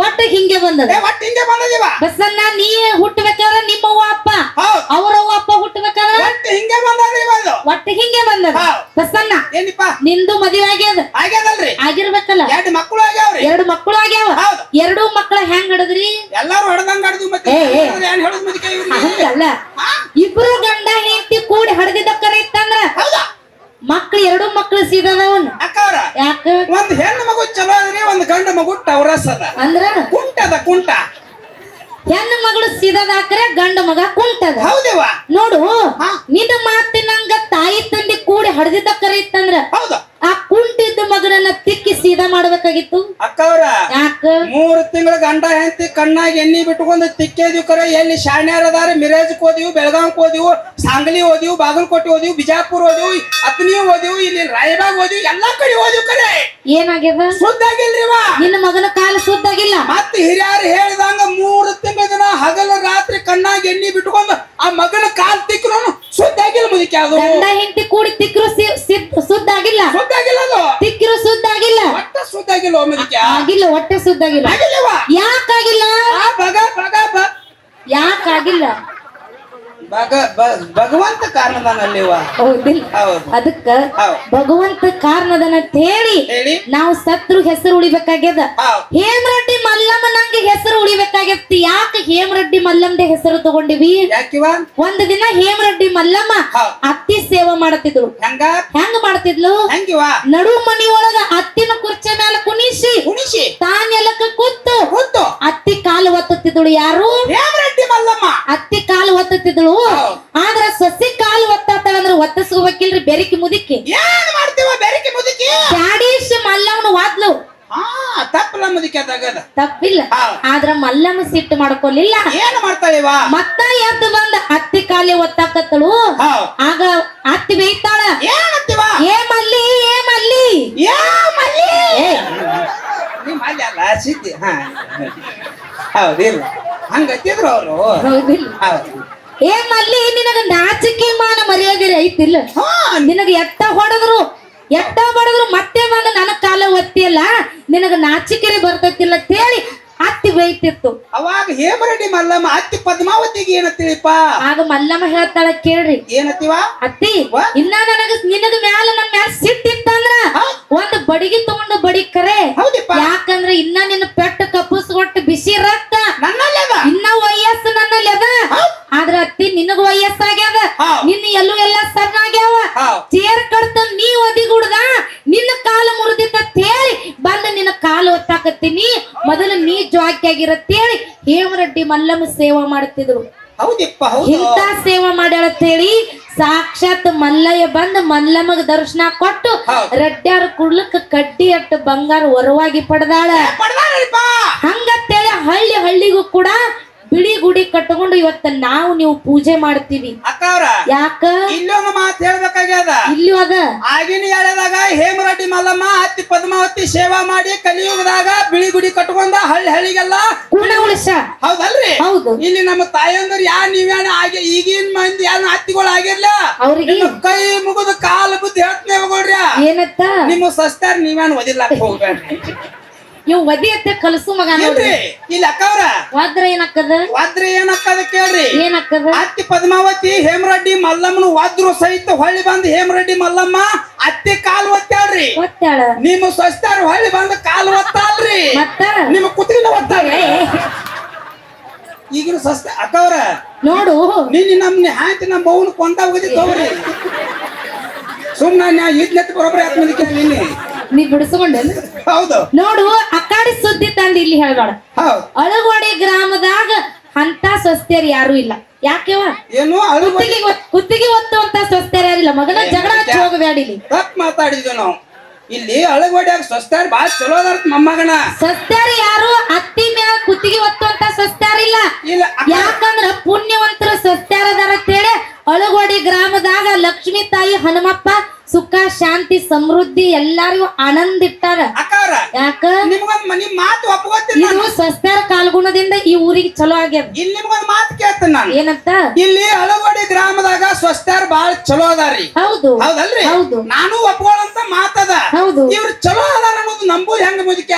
ಒಟ್ಟ ಹಿಂಗೆ ಬಂದದ ಒಟ್ಟು ಹಿಂಗೆ ಬಂದದಿವ ಬಸಣ್ಣ ನೀ ಹುಟ್ಟಬೇಕಾದ್ರೆ ನಿಮ್ಮವ್ವ ಅಪ್ಪ ಅವ್ರವ್ವ ಅಪ್ಪ ಹುಟ್ಟಬೇಕಾದ್ರೆ ಒಟ್ಟು ಹಿಂಗೆ ಬಂದದಿವ ಅದು ಒಟ್ಟು ಹಿಂಗೆ ಬಂದದ ಬಸಣ್ಣ ಏನಿಪ್ಪ ನಿಂದು ಮದುವೆ ಆಗ್ಯದ ಆಗ್ಯದಲ್ರಿ ಆಗಿರ್ಬೇಕಲ್ಲ 2 ಮಕ್ಕಳು ಆಗ್ಯಾವ್ರಿ 2 ಮಕ್ಕಳು ಆಗ್ಯಾವ 2 ಮಕ್ಕಳ ಹೆಂಗ್ ಹಡದ್ರಿ ಎಲ್ಲಾರು ಹೊಡೆದಂಗ ಹಡ್ದು ಮತ್ತೆ ಏನ್ ಹೇಳುದು ಮುದಕ್ಕೆ ಹಂಗಲ್ಲ ಇಬ್ರು ಗಂಡ ಹೆಂಡತಿ ಕೂಡಿ ಹಡದಿದ್ದ ಕರೆ ಇತ್ತಂದ್ರ ಮಕ್ಳು 2 ಮಕ್ಳು ಸೀದದವನ್ ಅಕ್ಕವ್ರ ಯಾಕ ಒಂದ್ ಹೆಣ್ಣು ಮಗು ಚಲೋ ಅದ್ರಿ ಒಂದ್ ಗಂಡು ಮಗು ಟವರಸ್ ಅದ ಅಂದ್ರ ಕುಂಟ ಹೆಣ್ಣು ಮಗಳು ಸೀದದಾಕ್ರೆ ಗಂಡ ಮಗ ಕುಂಟದ ಹೌದೇವ ನೋಡು ನಿನ್ನ ಮಾತಿನಂಗ ತಾಯಿ ತಂದೆ ಕೂಡಿ ಹಡದಿದ್ದ ಕರೆ ಇತ್ತಂದ್ರ ಹೌದು ಆ ಕುಂಟಿದ್ದ ಮಗನನ್ನ ತಿಕ್ಕಿ ಸೀದಾ ಮಾಡ್ಬೇಕಾಗಿತ್ತು ಅಕ್ಕವ್ರ ಯಾಕ 3 ತಿಂಗಳ ಗಂಡ ಹೆಂಡತಿ ಕಣ್ಣಾಗಿ ಎಣ್ಣಿ ಬಿಟ್ಕೊಂಡು ತಿಕ್ಕೇದಿವ್ ಕರೆ ಎಲ್ಲಿ ಶಾಣ್ಯಾರ ಅದಾರ ಮಿರೇಜ್ಕ್ ಹೋದಿವು ಬೆಳಗಾಂಕ್ ಹೋದಿವು ಸಾಂಗ್ಲಿ ಹೋದಿವು ಬಾಗಲಕೋಟೆ ಹೋದಿವು ಬಿಜಾಪುರ ಹೋದಿವು ಅತ್ನಿ ಹೋದಿವು ಇಲ್ಲಿ ರಾಯಬಾಗ್ ಹೋದಿವು ಎಲ್ಲಾ ಕಡೆ ಹೋದಿವು ಕರೆ ಏನಾಗ್ಯದ ಸುದ್ದಾಗಿಲ್ರಿವ ನಿನ್ನ ಮಗನ ಕಾಲ ಸುದ್ದಾಗಿಲ್ಲ ಮತ್ತೆ ಹಿರಿಯರು ಹೇಳಿದಂಗ 3 ತಿಂಗಳ ದಿನ ಹಗಲ ರಾತ್ರಿ ಕಣ್ಣಾಗಿ ಎಣ್ಣಿ ಬಿಟ್ಕೊಂಡು ಆ ಮಗನ ಕಾಲ್ ತಿಕ್ಕನು ಸುದ್ದಾಗಿಲ್ಲ ಮುದಕ್ಕೆ ಅದು ಗಂಡ ಹೆಂಡತಿ ಕೂಡಿ ತಿಕ್ಕರು ಸುದ್ದಾಗಿಲ್ಲ ಸುದ್ದಾಗಿಲ್ಲ ಅದು ತಿಕ್ಕಿರು ಸುದ್ದಾಗಿಲ್ಲ ಒಟ್ಟ ಸುದ್ದಾಗಿಲ್ಲ ಮುದಕ್ಕೆ ಆಗಿಲ್ಲ ಹೊಟ್ಟೆ ಸುದ್ದಾಗಿಲ್ಲ ಆಗಿಲ್ಲವ ಯಾಕಾಗಿಲ್ಲ ಯಾಕಾಗಿಲ್ಲ ಭಗವಂತ ಕಾರಣದಾನಲ್ಲಿವ ಹೌದಿಲ್ಲ ಹೌದು ಅದಕ್ಕ ಭಗವಂತ ಕಾರಣದನ ಹೇಳಿ ನಾವು ಸತ್ರು ಹೆಸರು ಉಳಿಬೇಕಾಗ್ಯದ ಹೇಮರೆಡ್ಡಿ ಮಲ್ಲಮ್ಮ ನಂಗೆ ಹೆಸರು ಉಳಿಬೇಕಾಗ್ಯತಿ ಯಾಕೆ ಹೇಮರೆಡ್ಡಿ ಮಲ್ಲಮ್ಮದ ಹೆಸರು ತಗೊಂಡಿವಿ ಯಾಕಿವ ಒಂದ್ ದಿನ ಹೇಮರೆಡ್ಡಿ ಮಲ್ಲಮ್ಮ ಅತ್ತಿ ಸೇವೆ ಮಾಡತಿದ್ಳು ಹೆಂಗ ಮಾಡ್ತಿದ್ಲು ನಡು ಮನಿಯೊಳಗ ಅತ್ತಿನ ಕುರ್ಚಿ ಮೇಲೆ ಕುಣಿಸಿ ತಾನೆಲ್ಲಕ್ಕ ಕೂತು ಅತ್ತಿ ಕಾಲು ಒತ್ತುತ್ತಿದ್ಳು ಯಾರು ಹೇಮರೆಡ್ಡಿ ಮಲ್ಲಮ್ಮ ಅತ್ತಿ ಕಾಲು ಒತ್ತುತ್ತಿದ್ಳು ಆದ್ರ ಸಸಿ ಕಾಲು ಒತ್ತಾತಳಂದ್ರ ಒತ್ತಿಸ್ಕೋಬೇಕಿಲ್ರಿ ಬೆರಿಕಿ ಮುದುಕಿ ಏನ್ ಮಾಡ್ತೀವ ಬೆರಿಕಿ ಮುದುಕಿ ಚಾಡೀಶ್ ಮಲ್ಲಮ್ಮನ ವಾದ್ಲು ತಪ್ಪಲ್ಲ ಮುದುಕಿ ಅದಾಗದ ತಪ್ಪಿಲ್ಲ ಆದ್ರ ಮಲ್ಲಮ್ಮ ಸಿಟ್ಟು ಮಾಡ್ಕೊಲಿಲ್ಲ ಏನ್ ಮಾಡ್ತಾಳಿವ ಮತ್ತ ಎದ್ದು ಬಂದ ಅತ್ತಿ ಕಾಲಿ ಒತ್ತಾಕತ್ತಳು ಆಗ ಅತ್ತಿ ಬೇಯ್ತಾಳ ಏನಂತೀವ ಏ ಮಲ್ಲಿ ಅಲ್ಲ ಸಿದ್ದಿ ಹೌದಿಲ್ಲ ಹಂಗತ್ತಿದ್ರು ಅವರು ಹೌದಿಲ್ಲ ಏ ಮಲ್ಲಿ ನಿನಗ ನಾಚಿಕೆ ಮಾನ ಮರ್ಯಾದೆ ಐತಿಲ್ಲ ನಿನಗ ಎಟ್ಟ ಹೊಡೆದ್ರು ಮತ್ತೆ ಬಂದು ನನ್ನ ಕಾಲ ಒತ್ತಿಯಲ್ಲ ನಿನಗ ನಾಚಿಕೆರೆ ಬರ್ತೈತಿಲ್ಲ ಅಂತ ಹೇಳಿ ಅತ್ತಿ ಬೈತಿತ್ತು ಅವಾಗ ಹೇಮರೆಡ್ಡಿ ಮಲ್ಲಮ್ಮ ಅತ್ತಿ ಪದ್ಮಾವತಿಗೆ ಏನತ್ತಿಳಿಪ ಆಗ ಮಲ್ಲಮ್ಮ ಹೇಳ್ತಾಳ ಕೇಳ್ರಿ ಏನತ್ತಿವ ಅತ್ತಿ ಇನ್ನ ನಿನಗ ಮ್ಯಾಲ ನನ್ನ ಮ್ಯಾಲ ಸಿಟ್ಟಿತ್ತಂದ್ರ ಒಂದ್ ಬಡಿಗೆ ತಗೊಂಡು ಬಡಿಕರೆ ಯಾಕಂದ್ರ ಇನ್ನ ನಿನ್ನ ಪೆಟ್ಟು ಕಪ್ಪಸ್ಕೊಟ್ಟು ಬಿಸಿ ರಕ್ತ ಇನ್ನ ವಯಸ್ಸು ನನ್ನಲ್ಲಿ ಅದ ಆದ್ರ ಅತ್ತಿ ನಿನಗ ವಯಸ್ಸಾಗ್ಯದ ನಿನ್ನ ಎಲ್ಲ ಸಣ್ಣಾಗ್ಯಾವ ಚೇರ್ ಕಡ್ತ ನೀ ಒದಿಗುಡ್ದ ನಿನ್ನ ಕಾಲು ಮುರಿದಿತ್ತ ಹೇಳಿ ಬಂದ ನಿನ್ನ ಕಾಲು ಒತ್ತಾಕತ್ತೀನಿ ಮೊದಲು ನೀ ಜವಾಬ್ದಾರಿಯಾಗಿರತ್ತೇಳಿ ಹೇಮರೆಡ್ಡಿ ಮಲ್ಲಮ್ಮ ಸೇವಾ ಮಾಡ್ತಿದ್ರು ಇಂತ ಸೇವಾ ಮಾಡ್ಯಾಳಂತೇಳಿ ಸಾಕ್ಷಾತ್ ಮಲ್ಲಯ್ಯ ಬಂದ್ ಮಲ್ಲಮ್ಮಗ ದರ್ಶನ ಕೊಟ್ಟು ರಡ್ಡ್ಯಾರ ಕುಡ್ಲಕ್ಕ ಕಡ್ಡಿ ಅಟ್ಟು ಬಂಗಾರ ಹೊರವಾಗಿ ಪಡೆದಾಳ ಹಂಗತ್ತೇಳಿ ಹಳ್ಳಿಗೂ ಕೂಡ ಬಿಳಿ ಗುಡಿ ಕಟ್ಕೊಂಡು ಇವತ್ತ ನೀವು ಪೂಜೆ ಮಾಡ್ತೀವಿ ಯಾಕ ಇಲ್ಲೊಂದು ಮಾತು ಹೇಳ್ಬೇಕಾಗ್ಯದ ಇಲ್ಲಿ ಅದ ಆಗಿನ ಹೇಳದಾಗ ಹೇಮರೆಡ್ಡಿ ಮಲ್ಲಮ್ಮ ಅತ್ತಿ ಪದ್ಮಾವತಿ ಸೇವಾ ಮಾಡಿ ಕಲಿಯುಗದಾಗ ಬಿಳಿ ಗುಡಿ ಕಟ್ಕೊಂಡ ಹಳ್ಳಿಗೆಲ್ಲ ಕುಣ ಉಳಿಸ ಹೌದಲ್ರಿ ಹೌದು ಇಲ್ಲಿ ನಮ್ಮ ತಾಯಂದ್ರ ನೀವೇನ ಆಗಿ ಈಗಿನ ಮಂದಿ ಯಾರು ಅತ್ತಿಗಳು ಆಗಿರ್ಲ ಅವ್ರಿಗೆ ಕೈ ಮುಗಿದು ಕಾಲು ಬುದ್ಧಿ ಹೇಳ್ತೇವೆ ಹೋಗ್ರಿ ಏನತ್ತ ನಿಮ್ಮ ಸಸ್ತಾರ ನೀವೇನು ಓದಿಲ್ಲ ಹೋಗ್ಬೇಡ್ರಿ ಇವ್ ವದಿ ಅತ್ತೆ ಕಲಸು ಮಗ ನೋಡ್ರಿ ಇಲ್ಲ ಅಕ್ಕವ್ರ ವಾದ್ರ ಏನಕ್ಕದ ಕೇಳ್ರಿ ಏನಕ್ಕದ ಅತ್ತಿ ಪದ್ಮಾವತಿ ಹೇಮರೆಡ್ಡಿ ಮಲ್ಲಮ್ಮನ ವಾದ್ರು ಸಹಿತ ಹೊಳ್ಳಿ ಬಂದ್ ಹೇಮರೆಡ್ಡಿ ಮಲ್ಲಮ್ಮ ಅತ್ತಿ ಕಾಲು ಒತ್ತಾಳ್ರಿ ನಿಮ್ಮ ಸ್ವಸ್ಥಾರ ಹೊಳ್ಳಿ ಬಂದ್ ಕಾಲು ಒತ್ತಾಳ್ರಿ ಮತ್ತ ನಿಮ್ಮ ಕುತ್ತಿನ ಒತ್ತಾಳ್ರಿ ಈಗಿನ ಸ್ವಸ್ಥ ಅಕ್ಕವ್ರ ನೋಡು ನಿನ್ನ ಹಾಯ್ತಿ ನಮ್ಮ ಮೌನ ಕೊಂದ ಹೋಗಿದ್ದವ್ರಿ ಸುಮ್ನ ಇದ್ನೆತ್ ಬರೋಬ್ರಿ ಆತ್ಮದಿಕ್ಕೆ ನಿನ್ನೆ ನೀ ಬಿಡಿಸ್ಕೊಂಡೆ ಹೌದು ನೋಡು ಅಕ್ಕಾಡಿ ಸುದ್ದಿ ತಂದು ಇಲ್ಲಿ ಹೇಳ್ಬೇಡ ಅಳಗೋಡಿ ಗ್ರಾಮದಾಗ ಅಂತ ಸ್ವಸ್ಥರು ಯಾರು ಇಲ್ಲ ಯಾಕೆವ ಏನು ಕುತ್ತಿಗೆ ಒತ್ತುವಂತ ಸ್ವಸ್ಥರು ಯಾರಿಲ್ಲ ಮಗನ ಜಗಳ ಹಚ್ಚಿ ಹೋಗಬೇಡಿಲಿ ತಪ್ಪು ಮಾತಾಡಿದ್ವಿ ನಾವು ಇಲ್ಲಿ ಅಳಗೋಡಿಯಾಗ ಸ್ವಸ್ಥಾರ ಬಾಳ ಚಲೋ ಅದಾರ ಮೊಮ್ಮಗನ ಸ್ವಸ್ಥರು ಯಾರು ಅತ್ತಿ ಮ್ಯಾಲ ಕುತ್ತಿಗೆ ಒತ್ತುವಂತ ಸ್ವಸ್ಥರಿಲ್ಲ ಯಾಕಂದ್ರ ಪುಣ್ಯವಂತರ ಸ್ವಸ್ಥರದಾರ ಅಂತೇಳಿ ಅಳಗೋಡಿ ಗ್ರಾಮದಾಗ ಲಕ್ಷ್ಮೀ ತಾಯಿ ಹನುಮಪ್ಪ ಸುಖ ಶಾಂತಿ ಸಮೃದ್ಧಿ ಎಲ್ಲಾರಿಗೂ ಆನಂದ ಇಟ್ಟಾರ ಯಾಕ ನಿಮ್ ಮಾತು ಒಪ್ಕೋತೀನಿ ಇದು ಸ್ವಸ್ಥರ ಕಾಲ್ಗುಣದಿಂದ ಈ ಊರಿಗೆ ಚಲೋ ಆಗ್ಯದ ಇಲ್ಲಿ ನಿಮ್ಗೊಂದ್ ಮಾತು ಕೇಳ್ತೇನೆ ನಾನು ಏನಂತ ಇಲ್ಲಿ ಅಳಗೋಡಿ ಗ್ರಾಮದಾಗ ಸ್ವಸ್ಥರ ಬಾಳ ಚಲೋ ಅದಾರಿ ಹೌದು ಹೌದಲ್ರಿ ಹೌದು ನಾನು ಒಪ್ಕೊಳ್ಳಂತ ಮಾತದ ಹೌದು ಇವ್ರು ಚಲೋ ಅದಾರ ಅನ್ನೋದು ನಂಬುದು ಹೆಂಗ ಮುದಕ